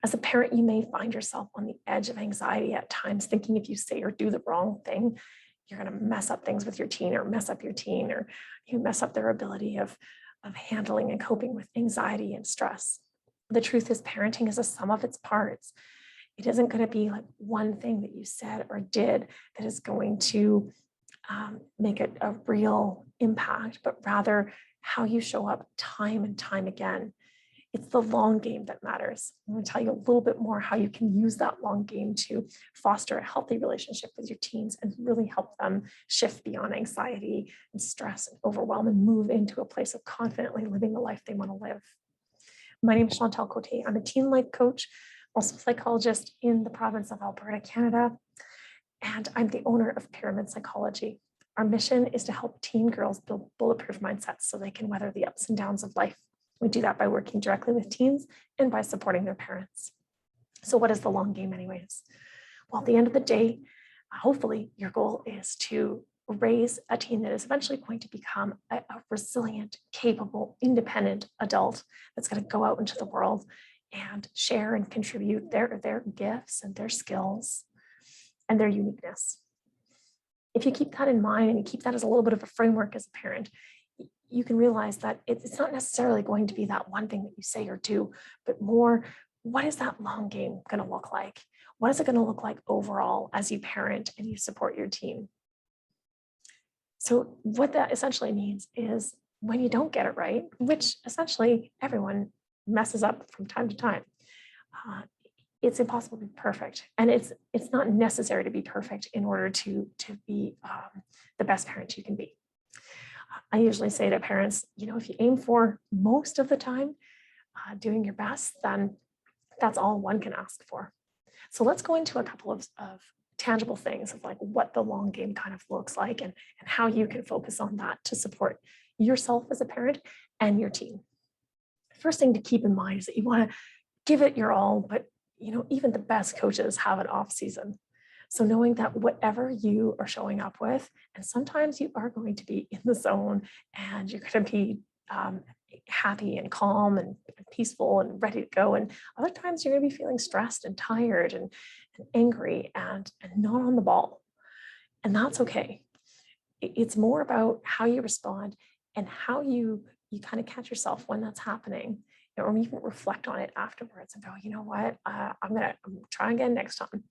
As a parent, you may find yourself on the edge of anxiety at times, thinking if you say or do the wrong thing, you're going to mess up things with your teen or mess up your teen, or you mess up their ability of handling and coping with anxiety and stress. The truth is, parenting is a sum of its parts. It isn't going to be like one thing that you said or did that is going to make it a real impact, but rather how you show up time and time again. It's the long game that matters. I'm going to tell you a little bit more how you can use that long game to foster a healthy relationship with your teens and really help them shift beyond anxiety and stress and overwhelm and move into a place of confidently living the life they want to live. My name is Chantal Cote. I'm a teen life coach, also a psychologist in the province of Alberta, Canada, and I'm the owner of Pyramid Psychology. Our mission is to help teen girls build bulletproof mindsets so they can weather the ups and downs of life. We do that by working directly with teens and by supporting their parents. So what is the long game anyways? Well, at the end of the day, hopefully your goal is to raise a teen that is eventually going to become a resilient, capable, independent adult that's going to go out into the world and share and contribute their gifts and their skills and their uniqueness. If you keep that in mind and you keep that as a little bit of a framework as a parent, you can realize that it's not necessarily going to be that one thing that you say or do, but more, what is that long game going to look like? What is it going to look like overall as you parent and you support your teen? So what that essentially means is when you don't get it right, which essentially everyone messes up from time to time, it's impossible to be perfect. And it's not necessary to be perfect in order to be the best parent you can be. I usually say to parents, if you aim for most of the time doing your best, then that's all one can ask for. So let's go into a couple of tangible things of like what the long game kind of looks like and how you can focus on that to support yourself as a parent and your teen. First thing to keep in mind is that you want to give it your all, but even the best coaches have an off season. So knowing that whatever you are showing up with, and sometimes you are going to be in the zone and you're going to be happy and calm and peaceful and ready to go. And other times you're going to be feeling stressed and tired and angry and not on the ball. And that's okay. It's more about how you respond and how you kind of catch yourself when that's happening, or even reflect on it afterwards and go, you know what, I'm going to try again next time.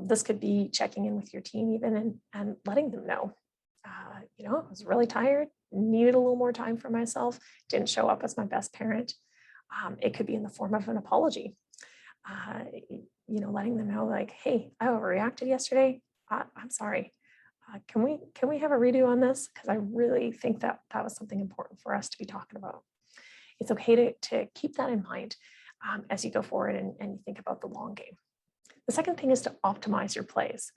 This could be checking in with your team even and letting them know, I was really tired, needed a little more time for myself, didn't show up as my best parent. It could be in the form of an apology, letting them know like, hey, I overreacted yesterday. I'm sorry. Can we have a redo on this? Because I really think that was something important for us to be talking about. It's okay to keep that in mind as you go forward and you think about the long game. The second thing is to optimize your plays.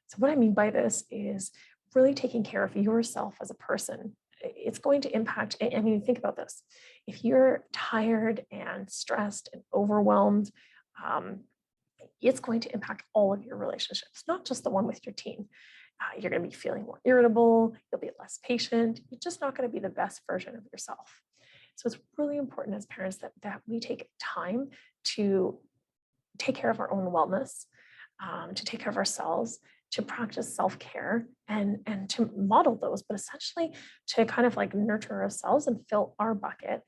So what I mean by this is really taking care of yourself as a person. It's going to impact, think about this. If you're tired and stressed and overwhelmed, it's going to impact all of your relationships, not just the one with your teen. You're going to be feeling more irritable, you'll be less patient, you're just not going to be the best version of yourself. So it's really important as parents that we take time to take care of our own wellness, to take care of ourselves, to practice self-care and to model those, but essentially to kind of like nurture ourselves and fill our bucket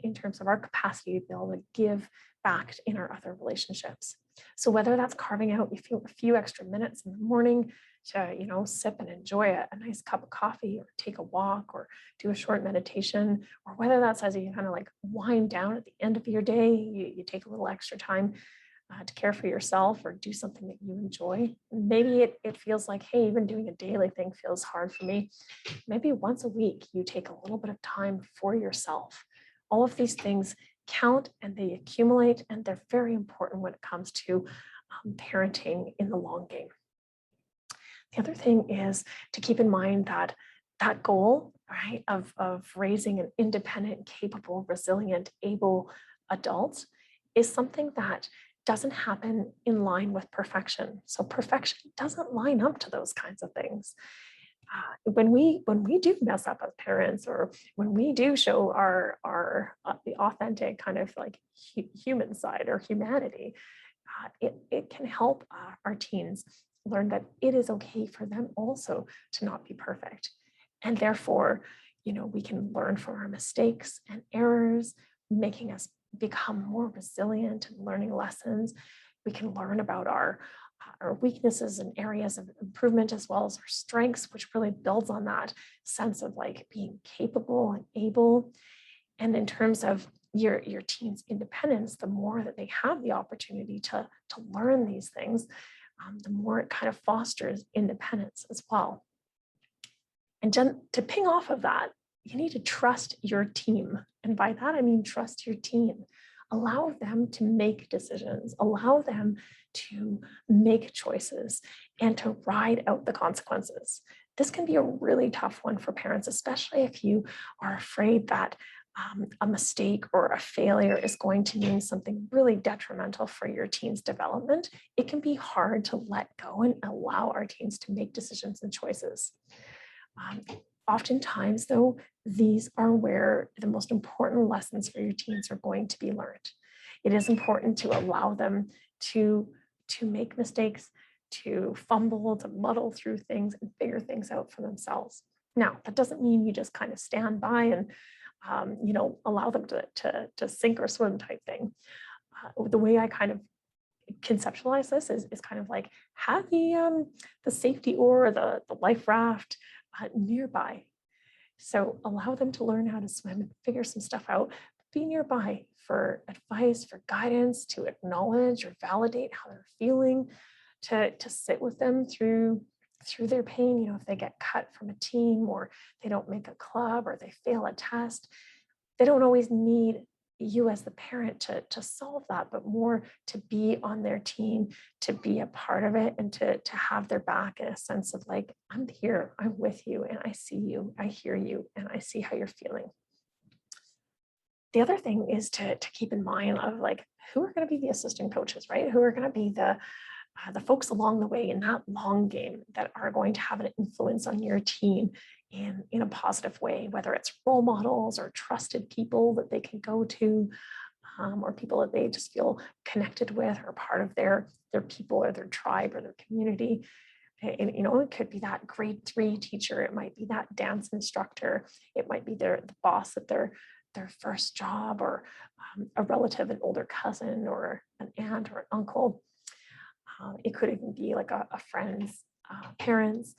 in terms of our capacity to be able to give back in our other relationships. So whether that's carving out a few extra minutes in the morning to, sip and enjoy a nice cup of coffee or take a walk or do a short meditation, or whether that's as you kind of like wind down at the end of your day, you take a little extra time to care for yourself or do something that you enjoy. Maybe it feels like, hey, even doing a daily thing feels hard for me. Maybe once a week, you take a little bit of time for yourself. All of these things count and they accumulate, and they're very important when it comes to parenting in the long game. The other thing is to keep in mind that goal, right, of raising an independent, capable, resilient, able adult is something that doesn't happen in line with perfection. So perfection doesn't line up to those kinds of things. When we do mess up as parents, or when we do show our the authentic kind of like human side or humanity, it can help our teens learn that it is okay for them also to not be perfect. And therefore, we can learn from our mistakes and errors, making us become more resilient and learning lessons. We can learn about our weaknesses and areas of improvement, as well as our strengths, which really builds on that sense of like being capable and able. And in terms of your team's independence, the more that they have the opportunity to learn these things, the more it kind of fosters independence as well. And to ping off of that, you need to trust your team. And by that, I mean trust your team. Allow them to make decisions, allow them to make choices and to ride out the consequences. This can be a really tough one for parents, especially if you are afraid that a mistake or a failure is going to mean something really detrimental for your teen's development. It can be hard to let go and allow our teens to make decisions and choices. Oftentimes, though, these are where the most important lessons for your teens are going to be learned. It is important to allow them to make mistakes, to fumble, to muddle through things and figure things out for themselves. Now, that doesn't mean you just kind of stand by and allow them to sink or swim type thing. The way I kind of conceptualize this is kind of like have the safety oar, the life raft nearby. So allow them to learn how to swim and figure some stuff out. Be nearby for advice, for guidance, to acknowledge or validate how they're feeling, to sit with them through their pain. If they get cut from a team, or they don't make a club, or they fail a test, they don't always need you as the parent to solve that, but more to be on their team, to be a part of it, and to have their back in a sense of like, I'm here, I'm with you, and I see you, I hear you, and I see how you're feeling. The other thing is to keep in mind of like, who are going to be the assistant coaches, right? Who are going to be the folks along the way in that long game that are going to have an influence on your team in a positive way, whether it's role models or trusted people that they can go to, or people that they just feel connected with, or part of their people or their tribe or their community. And it could be that grade 3 teacher, it might be that dance instructor, it might be the boss at their first job, or a relative, an older cousin, or an aunt or an uncle. It could even be like a friend's parents,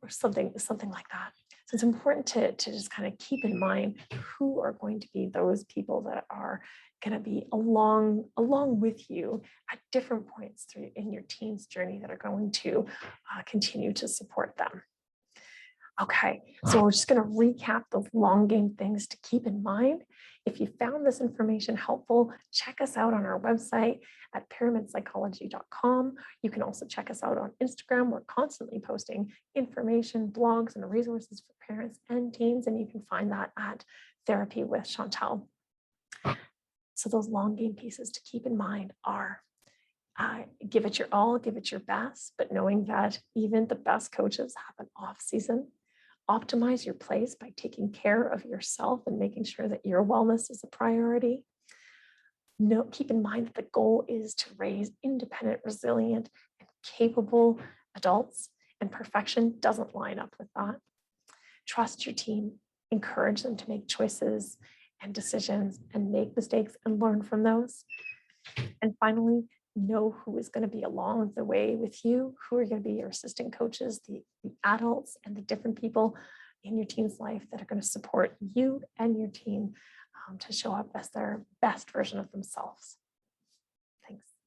or something like that. So it's important to just kind of keep in mind who are going to be those people that are going to be along with you at different points in your teen's journey, that are going to continue to support them. Okay, so we're just going to recap those long game things to keep in mind. If you found this information helpful, check us out on our website at pyramidpsychology.com. You can also check us out on Instagram. We're constantly posting information, blogs, and resources for parents and teens, and you can find that at Therapy with Chantal. So those long game pieces to keep in mind are give it your all, give it your best, but knowing that even the best coaches have an off season. Optimize your place by taking care of yourself and making sure that your wellness is a priority. Keep in mind that the goal is to raise independent, resilient, and capable adults, and perfection doesn't line up with that. Trust your team, encourage them to make choices and decisions and make mistakes and learn from those. And finally, know who is going to be along the way with you, who are going to be your assistant coaches, the adults, and the different people in your teen's life that are going to support you and your teen to show up as their best version of themselves.